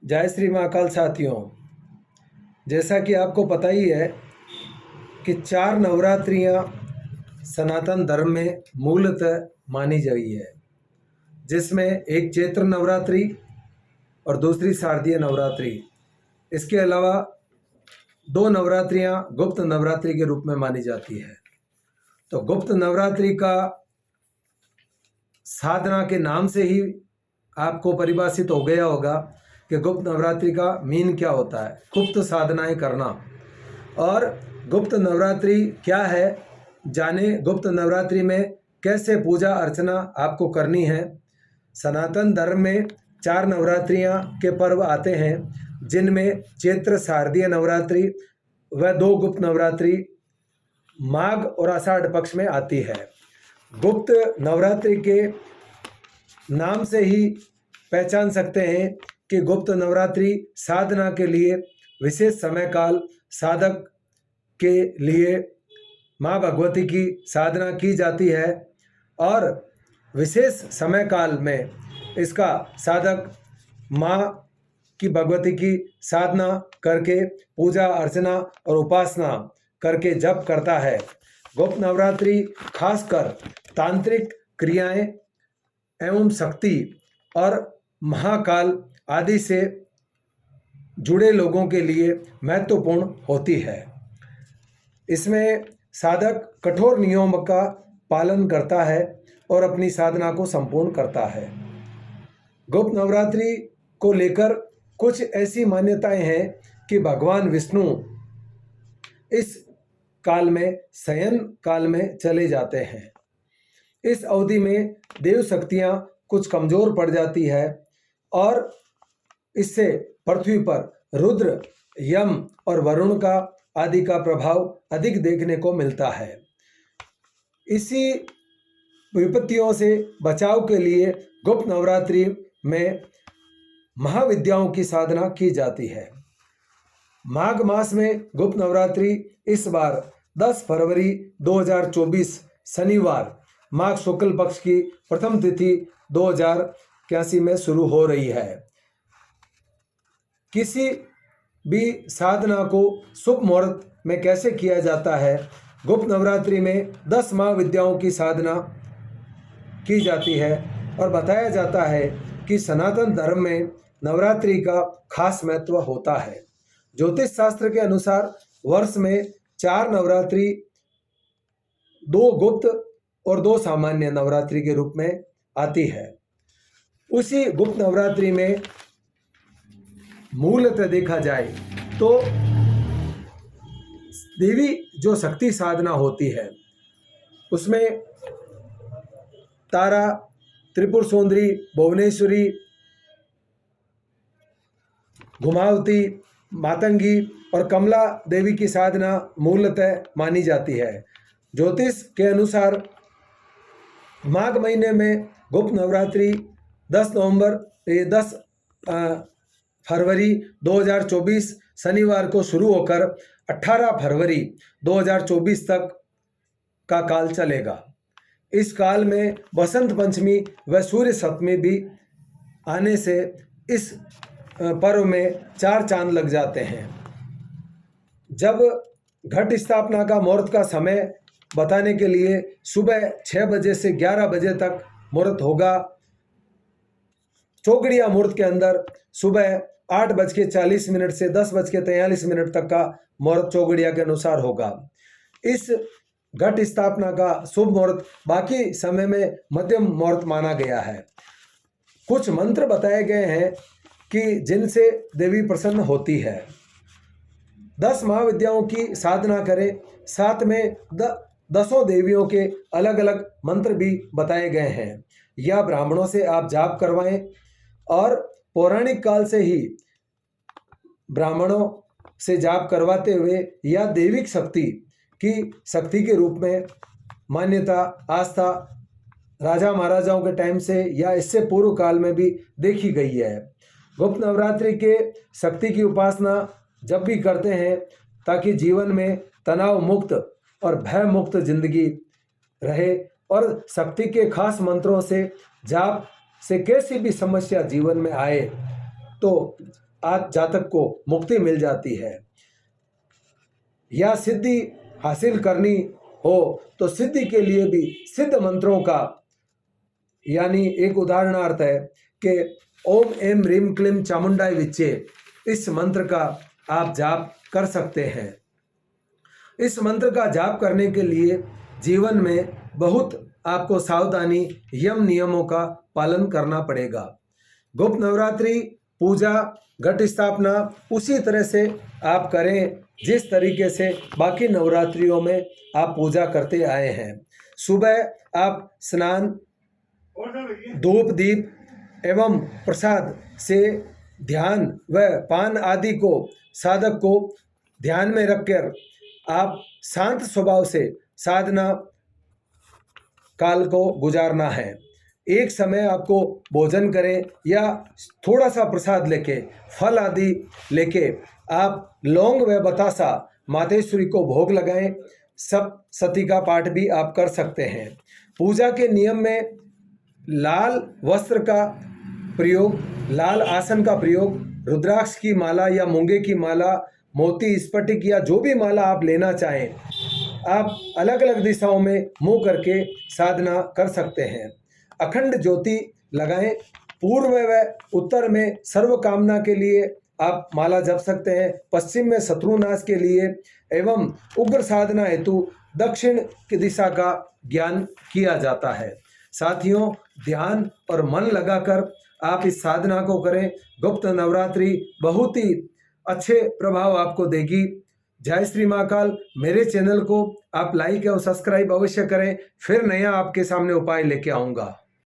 जय श्री महाकाल साथियों। जैसा कि आपको पता ही है कि 4 नवरात्रियां सनातन धर्म में मूलतः मानी गई है, जिसमें एक चैत्र नवरात्रि और दूसरी शारदीय नवरात्रि। इसके अलावा 2 नवरात्रियां गुप्त नवरात्रि के रूप में मानी जाती है। तो गुप्त नवरात्रि का साधना के नाम से ही आपको परिभाषित हो गया होगा कि गुप्त नवरात्रि का मीन क्या होता है, गुप्त साधनाएं करना। और गुप्त नवरात्रि क्या है जाने, गुप्त नवरात्रि में कैसे पूजा अर्चना आपको करनी है। सनातन धर्म में 4 नवरात्रियां के पर्व आते हैं, जिनमें चैत्र शारदीय नवरात्रि व 2 गुप्त नवरात्रि माघ और आषाढ़ पक्ष में आती है। गुप्त नवरात्रि के नाम से ही पहचान सकते हैं कि गुप्त नवरात्रि साधना के लिए विशेष समय काल, साधक के लिए माँ भगवती की साधना की जाती है और विशेष समय काल में इसका साधक माँ की भगवती की साधना करके पूजा अर्चना और उपासना करके जप करता है। गुप्त नवरात्रि खासकर तांत्रिक क्रियाएं एवं शक्ति और महाकाल आदि से जुड़े लोगों के लिए महत्वपूर्ण होती है। इसमें साधक कठोर नियमों का पालन करता है और अपनी साधना को संपूर्ण करता है। गुप्त नवरात्रि को लेकर कुछ ऐसी मान्यताएं हैं कि भगवान विष्णु इस काल में शयन काल में चले जाते हैं। इस अवधि में देव शक्तियां कुछ कमजोर पड़ जाती है और इससे पृथ्वी पर रुद्र, यम और वरुण का आदि का प्रभाव अधिक देखने को मिलता है। इसी विपत्तियों से बचाव के लिए गुप्त नवरात्रि में महाविद्याओं की साधना की जाती है। माघ मास में गुप्त नवरात्रि इस बार 10 फरवरी 2024 शनिवार माघ शुक्ल पक्ष की प्रथम तिथि 2081 में शुरू हो रही है। किसी भी साधना को शुभ मुहूर्त में कैसे किया जाता है? गुप्त नवरात्रि में 10 महाविद्याओं की साधना की जाती है और बताया जाता है कि सनातन धर्म में नवरात्रि का खास महत्व होता है। ज्योतिष शास्त्र के अनुसार वर्ष में 4 नवरात्रि, 2 गुप्त और 2 सामान्य नवरात्रि के रूप में आती है। उसी गुप्त नवरात्रि में मूलतः देखा जाए तो देवी जो शक्ति साधना होती है उसमें तारा, त्रिपुर सुंदरी, भुवनेश्वरी, घुमावती, मातंगी और कमला देवी की साधना मूलतः मानी जाती है। ज्योतिष के अनुसार माघ महीने में गुप्त नवरात्रि 10 फरवरी 2024 शनिवार को शुरू होकर 18 फरवरी 2024 तक का काल चलेगा। इस काल में बसंत पंचमी व सूर्य सप्तमी भी आने से इस पर्व में 4 चांद लग जाते हैं। जब घट स्थापना का मुहूर्त का समय बताने के लिए सुबह 6 बजे से 11 बजे तक मुहूर्त होगा। चौगड़िया मुहूर्त के अंदर सुबह 8:40 से 10:43 तक का मुहूर्त चौगड़िया के अनुसार होगा। इस घट स्थापना का शुभ मुहूर्त बाकी समय में मध्यम मुहूर्त माना गया है। कुछ मंत्र बताए गए हैं कि जिनसे देवी प्रसन्न होती है। 10 महाविद्याओं की साधना करें, साथ में 10 देवियों के अलग अलग मंत्र भी बताए गए हैं। या ब्राह्मणों से आप जाप करवाएं और पौराणिक काल से ही ब्राह्मणों से जाप करवाते हुए या दैविक शक्ति के रूप में मान्यता, आस्था राजा महाराजाओं के टाइम से या इससे पूर्व काल में भी देखी गई है। गुप्त नवरात्रि के शक्ति की उपासना जब भी करते हैं ताकि जीवन में तनाव मुक्त और भय मुक्त जिंदगी रहे और शक्ति के खास मंत्रों से जाप से कैसी भी समस्या जीवन में आए तो आज जातक को मुक्ति मिल जाती है। या सिद्धि हासिल करनी हो तो सिद्धि के लिए भी सिद्ध मंत्रों का, यानी एक उदाहरणार्थ है कि ओम एम ह्रीम क्लीम चामुंडाय विच्चे, इस मंत्र का आप जाप कर सकते हैं। इस मंत्र का जाप करने के लिए जीवन में बहुत आपको सावधानी, यम नियमों का पालन करना पड़ेगा। गुप्त नवरात्रि पूजा, घट स्थापना उसी तरह से आप करें जिस तरीके से बाकी नवरात्रियों में आप पूजा करते आए हैं। सुबह आप स्नान, धूप दीप एवं प्रसाद से ध्यान व पान आदि को साधक को ध्यान में रखकर आप शांत स्वभाव से साधना काल को गुजारना है। एक समय आपको भोजन करें या थोड़ा सा प्रसाद लेके, फल आदि लेके आप लौंग व बतासा मातेश्वरी को भोग लगाएं। सप्तशती का पाठ भी आप कर सकते हैं। पूजा के नियम में लाल वस्त्र का प्रयोग, लाल आसन का प्रयोग, रुद्राक्ष की माला या मूंगे की माला, मोती, स्फटिक या जो भी माला आप लेना चाहें, आप अलग अलग दिशाओं में मुंह करके साधना कर सकते हैं। अखंड ज्योति लगाएं। पूर्व व उत्तर में सर्व कामना के लिए आप माला जप सकते हैं। पश्चिम में शत्रुनाश के लिए एवं उग्र साधना हेतु दक्षिण की दिशा का ज्ञान किया जाता है। साथियों, ध्यान और मन लगाकर आप इस साधना को करें। गुप्त नवरात्रि बहुत ही अच्छे प्रभाव आपको देगी। जय श्री महाकाल। मेरे चैनल को आप लाइक और सब्सक्राइब अवश्य करें। फिर नया आपके सामने उपाय लेके आऊँगा।